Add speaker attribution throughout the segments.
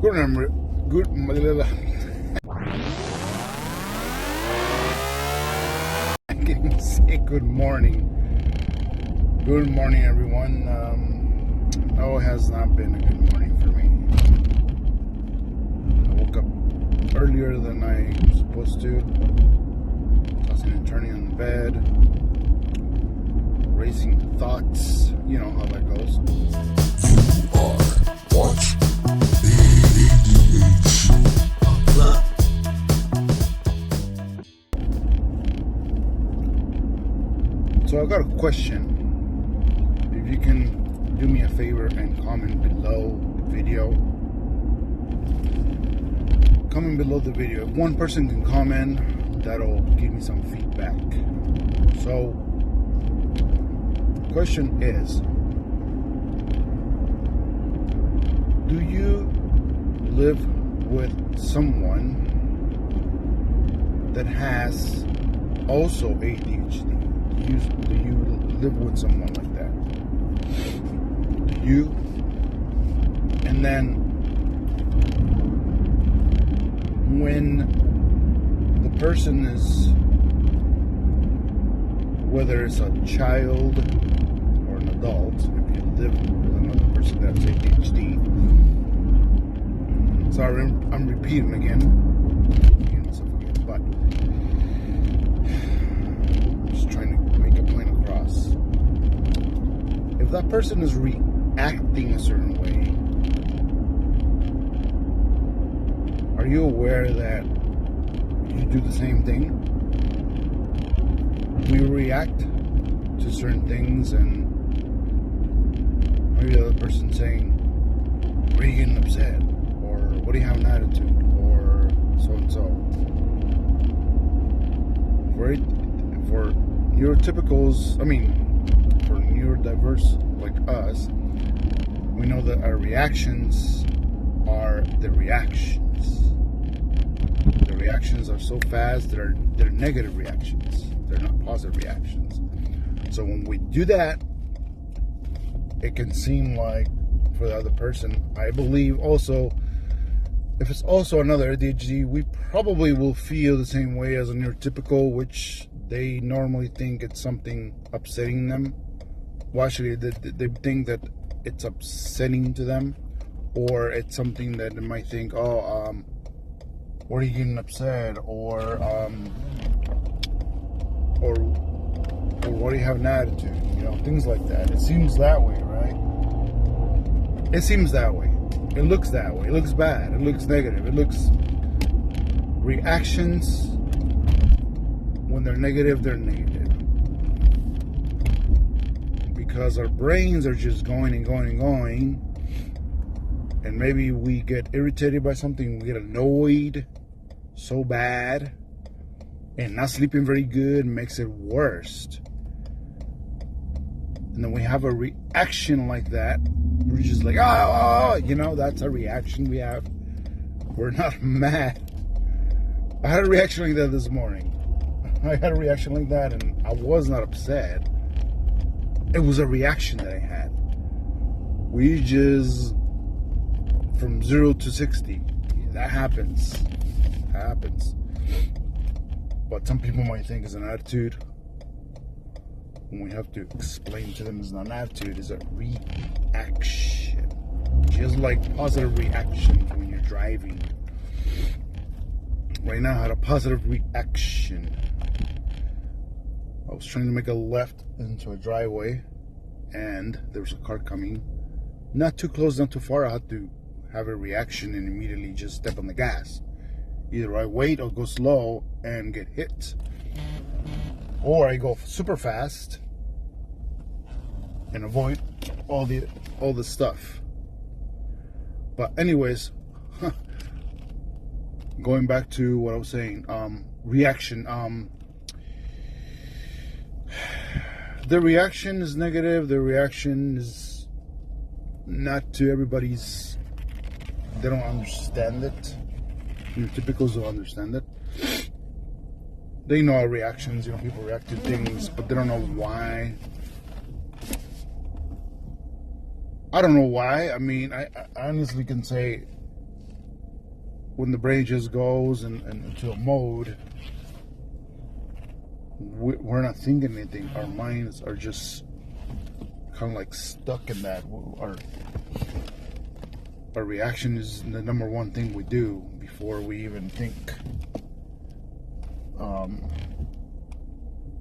Speaker 1: Good. I can say good morning. Good morning, everyone. No, it has not been a good morning for me. I woke up earlier than I was supposed to. Tossing and turning in bed, racing thoughts. You know how that goes. So I got a question. If you can do me a favor and comment below the video. Comment below the video. If one person can comment, that'll give me some feedback. So, the question is, do you live with someone that has also ADHD? Do you live with someone like that? Do you? And then when the person is, whether it's a child or an adult, if you live with another person that's ADHD, sorry, I'm repeating again, but I'm just trying to make a point across. If that person is reacting a certain way, are you aware that you do the same thing? We react to certain things, and maybe the other person saying, "Why are you getting upset?" or "What do you have an attitude?" or so and so. For neurotypicals, for neurodiverse like us, we know that our reactions are the reactions. The reactions are so fast, they're negative reactions. They're not positive reactions. So when we do that, it can seem like for the other person, I believe also, if it's also another ADHD, we probably will feel the same way as a neurotypical, which they normally think it's something upsetting them. Well, actually, they think that it's upsetting to them, or it's something that they might think, what are you getting upset, or what do you have an attitude, things like that. It seems that way, right? It seems that way. It looks that way. It looks bad. It looks negative. It looks reactions. When they're negative, they're negative. Because our brains are just going and going and going. And maybe we get irritated by something. We get annoyed so bad. And not sleeping very good makes it worse. And then we have a reaction like that. We're just like, that's a reaction we have. We're not mad. I had a reaction like that this morning. I had a reaction like that, and I was not upset. It was a reaction that I had. We just, from 0 to 60, that happens. But some people might think it's an attitude. When we have to explain to them it's not an attitude, it's a reaction. Just like positive reactions when you're driving. Right now I had a positive reaction. I was trying to make a left into a driveway, and there was a car coming. Not too close, not too far. I had to have a reaction and immediately just step on the gas. Either I wait or go slow and get hit, or I go super fast and avoid all the stuff. But anyways, going back to what I was saying, reaction. The reaction is negative. The reaction is not to everybody's. They don't understand it. Typicals don't understand it. They know our reactions. People react to things, but they don't know why. I don't know why. I honestly can say when the brain just goes into a mode, we're not thinking anything. Our minds are just kind of like stuck in that. Our reaction is the number one thing we do before we even think.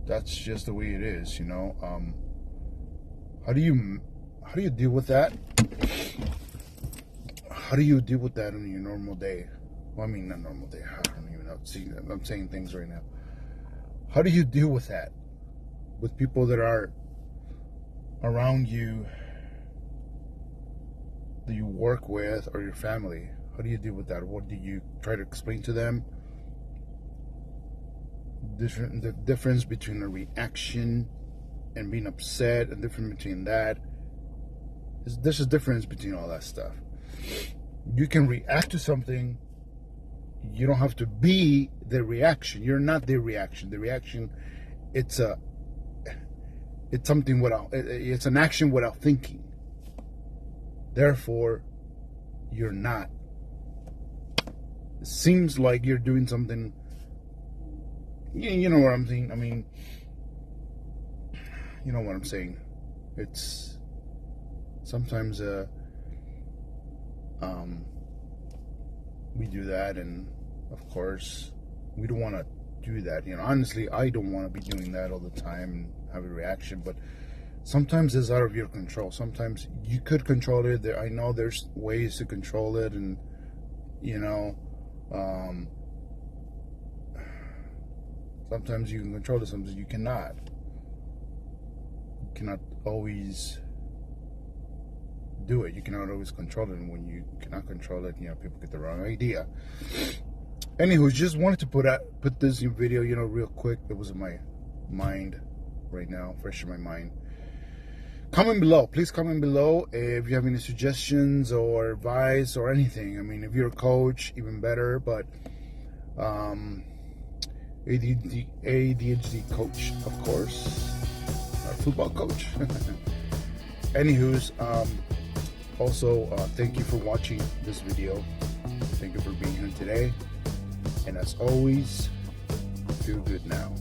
Speaker 1: That's just the way it is, you know. How do you deal with that? How do you deal with that in your normal day? Well, I mean, not normal day. I don't even know. See, I'm saying things right now. How do you deal with that? With people that are around you, that you work with, or your family? How do you deal with that? What do you try to explain to them? The difference between a reaction and being upset, and difference between that. There's a difference between all that stuff. You can react to something. You don't have to be the reaction. You're not the reaction. The reaction, it's something without. It's an action without thinking. Therefore, you're not. It seems like you're doing something. You know what I'm saying? I mean, you know what I'm saying. It's sometimes we do that, and of course we don't want to do that. You know, honestly, I don't want to be doing that all the time and have a reaction, but sometimes it's out of your control. Sometimes you could control it. I know there's ways to control it, and you know, sometimes you can control it, sometimes you cannot. You cannot always do it. You cannot always control it, and when you cannot control it, you know, people get the wrong idea. Anywho, just wanted to put this in video, you know, real quick. It was in my mind right now, fresh in my mind. Comment below, please comment below if you have any suggestions or advice or anything. I mean, if you're a coach, even better, but ADHD coach, of course, a football coach. Anywho's, also, thank you for watching this video. Thank you for being here today. And as always, feel good now.